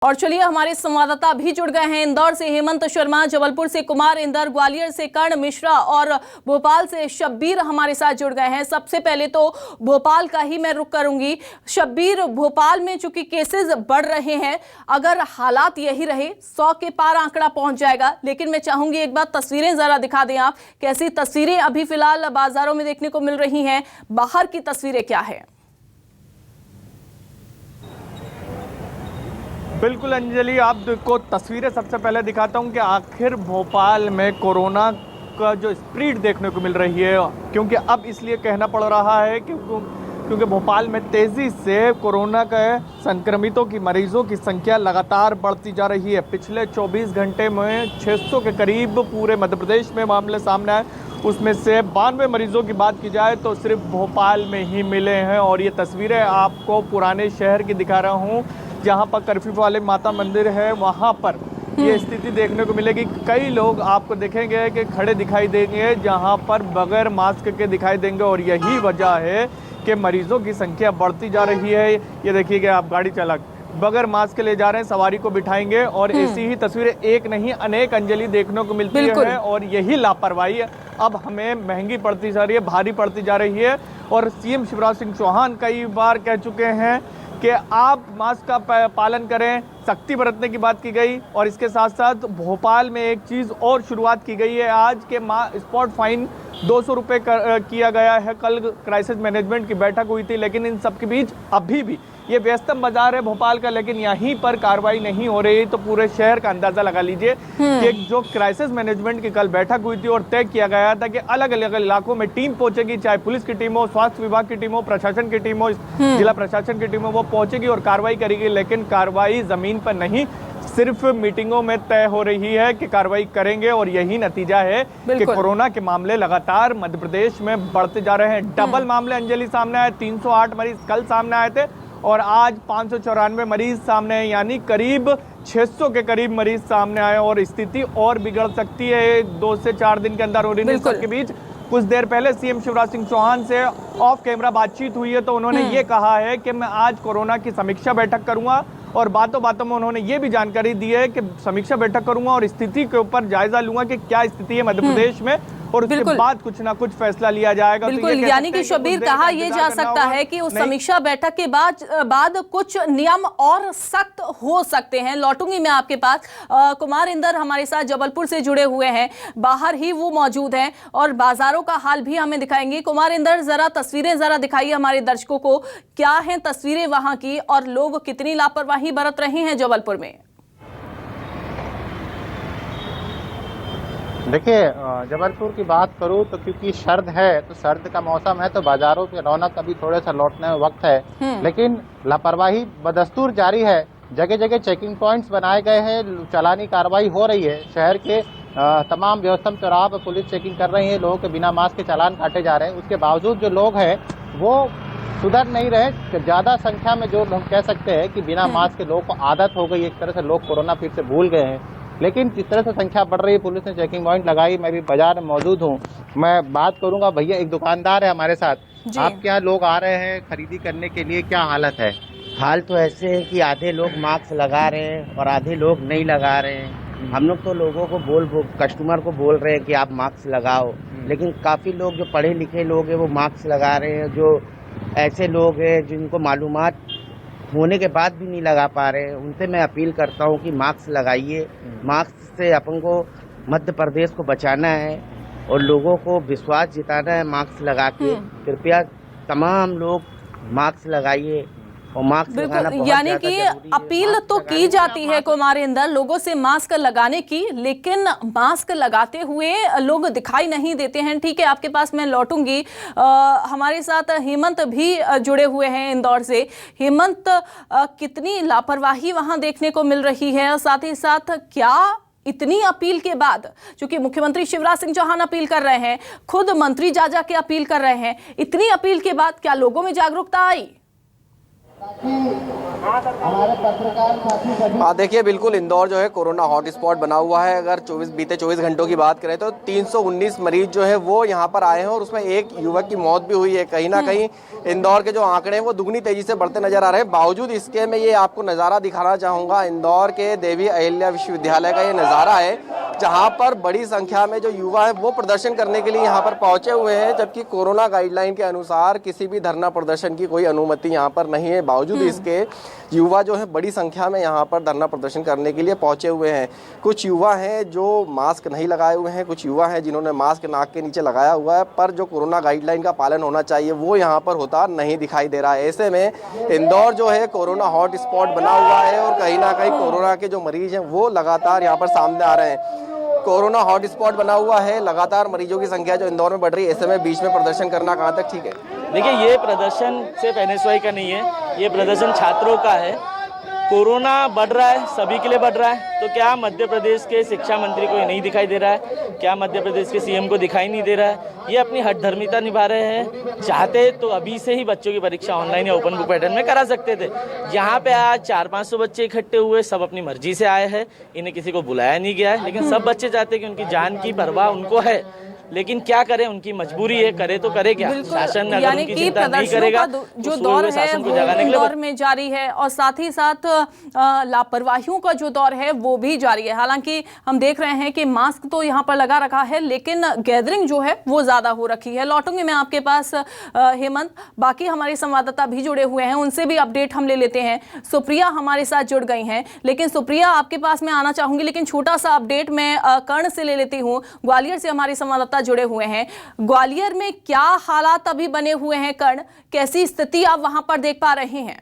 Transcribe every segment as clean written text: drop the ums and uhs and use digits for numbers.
और चलिए हमारे संवाददाता भी जुड़ गए हैं। इंदौर से हेमंत शर्मा, जबलपुर से कुमार इंदर, ग्वालियर से कर्ण मिश्रा और भोपाल से शब्बीर हमारे साथ जुड़ गए हैं। सबसे पहले तो भोपाल का ही मैं रुख करूंगी। शब्बीर, भोपाल में चूंकि केसेस बढ़ रहे हैं, अगर हालात यही रहे 100 के पार आंकड़ा पहुंच जाएगा, लेकिन मैं चाहूंगी एक बार तस्वीरें जरा दिखा दें आप। कैसी तस्वीरें अभी फिलहाल बाजारों में देखने को मिल रही हैं, बाहर की तस्वीरें क्या है? बिल्कुल अंजलि, आपको तस्वीरें सबसे पहले दिखाता हूं कि आखिर भोपाल में कोरोना का जो स्प्रीड देखने को मिल रही है, क्योंकि अब इसलिए कहना पड़ रहा है क्योंकि भोपाल में तेज़ी से कोरोना के संक्रमितों की मरीजों की संख्या लगातार बढ़ती जा रही है। पिछले 24 घंटे में 600 के करीब पूरे मध्य प्रदेश में मामले सामने आए, उसमें से 92 मरीजों की बात की जाए तो सिर्फ भोपाल में ही मिले हैं। और ये तस्वीरें आपको पुराने शहर की दिखा रहा हूँ, जहाँ पर कर्फ्यू वाले माता मंदिर है, वहाँ पर ये स्थिति देखने को मिलेगी। कई लोग आपको देखेंगे कि खड़े दिखाई देंगे जहाँ पर बगैर मास्क के दिखाई देंगे, और यही वजह है कि मरीजों की संख्या बढ़ती जा रही है। ये देखिएगा, आप गाड़ी चालक बगैर मास्क के ले जा रहे हैं, सवारी को बिठाएंगे, और ऐसी ही तस्वीरें एक नहीं अनेक अंजलि देखने को मिलती है। और यही लापरवाही अब हमें महंगी पड़ती जा रही है, भारी पड़ती जा रही है। और सीएम शिवराज सिंह चौहान कई बार कह चुके हैं कि आप मास्क का पालन करें, सख्ती बरतने की बात की गई। और इसके साथ साथ भोपाल में एक चीज़ और शुरुआत की गई है आज के स्पॉट फाइन 200 रुपये किया गया है। कल क्राइसिस मैनेजमेंट की बैठक हुई थी, लेकिन इन सब के बीच अभी भी ये व्यस्तम बाजार है भोपाल का, लेकिन यहीं पर कार्रवाई नहीं हो रही। तो पूरे शहर का अंदाजा लगा लीजिए कि जो क्राइसिस मैनेजमेंट की कल बैठक हुई थी और तय किया गया था कि अलग अलग इलाकों में टीम पहुंचेगी, चाहे पुलिस की टीम हो, स्वास्थ्य विभाग की टीम हो, प्रशासन की टीम हो, जिला प्रशासन की टीम हो, वो पहुंचेगी और कार्रवाई करेगी। लेकिन कार्रवाई जमीन पर नहीं, सिर्फ मीटिंगों में तय हो रही है कि कार्रवाई करेंगे। और यही नतीजा है कि कोरोना के मामले लगातार मध्य प्रदेश में बढ़ते जा रहे हैं। डबल मामले अंजलि सामने आए, 308 मरीज कल सामने आए थे और आज 594 मरीज सामने आए, यानी करीब 600 के करीब मरीज सामने आए। और स्थिति और बिगड़ सकती है 2 से 4 दिन के अंदर। और इन सबके बीच कुछ देर पहले सीएम शिवराज सिंह चौहान से ऑफ कैमरा बातचीत हुई है, तो उन्होंने ये कहा है कि मैं आज कोरोना की समीक्षा बैठक करूंगा, और बातों बातों में उन्होंने ये भी जानकारी दी है कि समीक्षा बैठक करूंगा और स्थिति के ऊपर जायजा लूंगा कि क्या स्थिति है मध्य प्रदेश में, और उसके बाद कुछ ना कुछ फैसला लिया जाएगा। बिल्कुल, तो यानी कि शब्बीर, कहा यह जा सकता है कि उस समीक्षा बैठक के बाद कुछ नियम और सख्त हो सकते हैं। लौटूंगी मैं आपके पास। कुमार इंदर हमारे साथ जबलपुर से जुड़े हुए हैं, बाहर ही वो मौजूद हैं और बाजारों का हाल भी हमें दिखाएंगे। कुमार इंदर, जरा तस्वीरें जरा दिखाइए हमारे दर्शकों को, क्या हैं तस्वीरें वहां की और लोग कितनी लापरवाही बरत रहे हैं जबलपुर में? देखिए, जबलपुर की बात करूं तो क्योंकि सर्द है, तो सर्द का मौसम है, तो बाजारों की रौनक अभी थोड़े सा लौटने में वक्त है, लेकिन लापरवाही बदस्तूर जारी है। जगह जगह चेकिंग पॉइंट्स बनाए गए हैं, चालानी कार्रवाई हो रही है। शहर के तमाम व्यवस्था चौराहों पर पुलिस चेकिंग कर रही है, लोगों के बिना मास्क के चालान काटे जा रहे हैं। उसके बावजूद जो लोग हैं वो सुधर नहीं रहे। ज्यादा संख्या में जो हम कह सकते हैं कि बिना मास्क के लोगों को आदत हो गई, एक तरह से लोग कोरोना फिर से भूल गए हैं। लेकिन जिस तरह से संख्या बढ़ रही है, पुलिस ने चेकिंग पॉइंट लगाई। मैं भी बाजार में मौजूद हूँ, मैं बात करूंगा। भैया, एक दुकानदार है हमारे साथ, आपके यहाँ लोग आ रहे हैं खरीदी करने के लिए, क्या हालत है? हाल तो ऐसे है कि आधे लोग मास्क लगा रहे हैं और आधे लोग नहीं लगा रहे हैं। हम लोग तो लोगों को कस्टमर को बोल रहे हैं कि आप मास्क लगाओ, लेकिन काफ़ी लोग जो पढ़े लिखे लोग हैं वो मास्क लगा रहे हैं। जो ऐसे लोग हैं जिनको मालूमात होने के बाद भी नहीं लगा पा रहे हैं, उनसे मैं अपील करता हूं कि मास्क लगाइए। मास्क से अपन को मध्य प्रदेश को बचाना है और लोगों को विश्वास जिताना है मास्क लगा के। कृपया तमाम लोग मास्क लगाइए और मास्क लगाना बहुत यानी कि अपील तो की जाती है कुमार इंदर लोगों से मास्क लगाने की, लेकिन मास्क लगाते हुए लोग दिखाई नहीं देते हैं। ठीक है, आपके पास मैं लौटूंगी। हमारे साथ हेमंत भी जुड़े हुए हैं इंदौर से। हेमंत, कितनी लापरवाही वहां देखने को मिल रही है, साथ ही साथ क्या इतनी अपील के बाद, चूंकि मुख्यमंत्री शिवराज सिंह चौहान अपील कर रहे हैं, खुद मंत्री जा के अपील कर रहे हैं, इतनी अपील के बाद क्या लोगों में जागरूकता आई? देखिए बिल्कुल इंदौर जो है कोरोना हॉटस्पॉट बना हुआ है। अगर बीते 24 घंटों की बात करें तो 319 मरीज जो है वो यहाँ पर आए हैं और उसमें एक युवक की मौत भी हुई है। कहीं ना कहीं इंदौर के जो आंकड़े हैं वो दुगनी तेजी से बढ़ते नजर आ रहे हैं। बावजूद इसके मैं ये आपको नज़ारा दिखाना चाहूँगा, इंदौर के देवी अहिल्या विश्वविद्यालय का ये नज़ारा है, जहाँ पर बड़ी संख्या में जो युवा है वो प्रदर्शन करने के लिए यहाँ पर पहुंचे हुए हैं, जबकि कोरोना गाइडलाइन के अनुसार किसी भी धरना प्रदर्शन की कोई अनुमति यहाँ पर नहीं है। बावजूद इसके युवा जो है बड़ी संख्या में यहाँ पर धरना प्रदर्शन करने के लिए पहुंचे हुए हैं। कुछ युवा हैं जो मास्क नहीं लगाए हुए हैं, कुछ युवा हैं जिन्होंने मास्क नाक के नीचे लगाया हुआ है, पर जो कोरोना गाइडलाइन का पालन होना चाहिए वो यहाँ पर होता नहीं दिखाई दे रहा है। ऐसे में इंदौर जो है कोरोना हॉट स्पॉट बना हुआ है और कहीं ना कहीं कोरोना के जो मरीज हैं वो लगातार यहाँ पर सामने आ रहे हैं। कोरोना हॉट स्पॉट बना हुआ है, लगातार मरीजों की संख्या जो इंदौर में बढ़ रही है, ऐसे में बीच में प्रदर्शन करना कहाँ तक ठीक है? देखिए, ये प्रदर्शन सिर्फ एनएसवाई का नहीं है, ये प्रदर्शन छात्रों का है। कोरोना बढ़ रहा है, सभी के लिए बढ़ रहा है, तो क्या मध्य प्रदेश के शिक्षा मंत्री को ये नहीं दिखाई दे रहा है? क्या मध्य प्रदेश के सीएम को दिखाई नहीं दे रहा है? ये अपनी हठधर्मिता निभा रहे हैं। चाहते तो अभी से ही बच्चों की परीक्षा ऑनलाइन या ओपन बुक पैटर्न में करा सकते थे। यहाँ पे आज 400-500 बच्चे इकट्ठे हुए, सब अपनी मर्जी से आए हैं, इन्हें किसी को बुलाया नहीं गया है, लेकिन सब बच्चे चाहते हैं कि उनकी जान की परवाह उनको है। लेकिन क्या करें, उनकी मजबूरी है, करे तो करे क्या? शासन अगर उनकी चिंता नहीं करेगा जो दौर है वो इंदौर में जारी है और साथ ही साथ लापरवाहियों का जो दौर है वो भी जारी है। हालांकि हम देख रहे हैं कि मास्क तो यहाँ पर लगा रखा है, लेकिन गैदरिंग जो है वो ज्यादा हो रखी है। लौटूंगी मैं आपके पास हेमंत, बाकी हमारे संवाददाता भी जुड़े हुए हैं, उनसे भी अपडेट हम ले लेते हैं। सुप्रिया हमारे साथ जुड़ गई हैं, लेकिन सुप्रिया आपके पास मैं आना चाहूंगी, लेकिन छोटा सा अपडेट मैं कर्ण से ले लेती हूँ। ग्वालियर से हमारे संवाददाता जुड़े हुए हैं। ग्वालियर में क्या हालात अभी बने हुए हैं कर्ण, कैसी स्थिति आप वहां पर देख पा रहे हैं?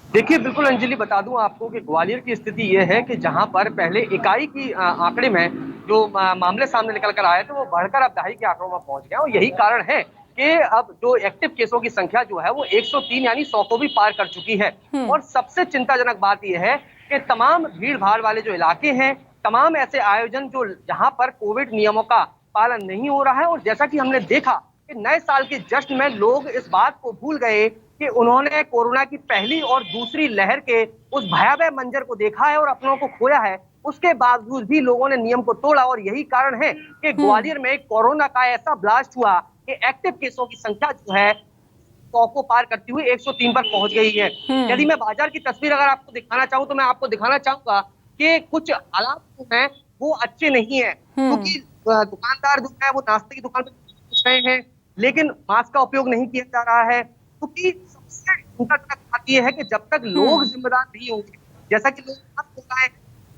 देखिए, बिल्कुल अंजलि, बता दूं आपको कि ग्वालियर की स्थिति यह है कि जहां पर पहले इकाई की आंकड़े में जो मामले सामने निकल कर आए थे वो बढ़कर अब दहाई के आंकड़ों में पहुंच गए, और यही कारण है कि अब जो एक्टिव केसों की संख्या जो है वो 103 यानी 100 को भी पार कर चुकी है। और सबसे चिंताजनक बात यह है कि तमाम भीड़ भाड़ वाले जो इलाके हैं, तमाम ऐसे आयोजन जो जहां पर कोविड नियमों का पालन नहीं हो रहा है, और जैसा कि हमने देखा कि नए साल के जश्न में लोग इस बात को भूल गए कि उन्होंने कोरोना की पहली और दूसरी लहर के उस भयावह मंजर को देखा है और अपनों को खोया है। उसके बावजूद भी लोगों ने नियम को तोड़ा, और यही कारण है कि ग्वालियर में कोरोना का ऐसा ब्लास्ट हुआ कि एक्टिव केसों की संख्या जो है 100 को पार करती हुई 103 पर पहुंच गई है। यदि मैं बाजार की तस्वीर अगर आपको दिखाना चाहूँ तो मैं आपको दिखाना चाहूंगा कि कुछ हालात जो हैं वो अच्छे नहीं है, क्योंकि दुकानदार जो है वो नाश्ते की दुकान पर पूछ रहे हैं, लेकिन मास्क का उपयोग नहीं किया जा रहा है, क्योंकि सबसे चिंताजनक बात यह है कि जब तक लोग जिम्मेदार नहीं होंगे, जैसा कि लोग मास्क लगाएं,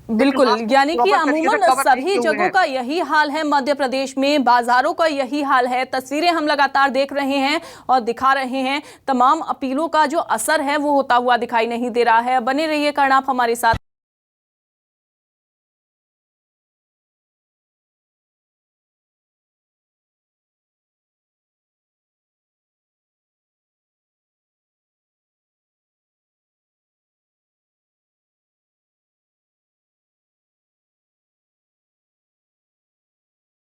बिल्कुल, यानी कि अमूमन सभी जगहों का यही हाल है। मध्य प्रदेश में बाजारों का यही हाल है। तस्वीरें हम लगातार देख रहे हैं और दिखा रहे हैं, तमाम अपीलों का जो असर है वो होता हुआ दिखाई नहीं दे रहा है। बने रहिए कर्ण आप हमारे साथ।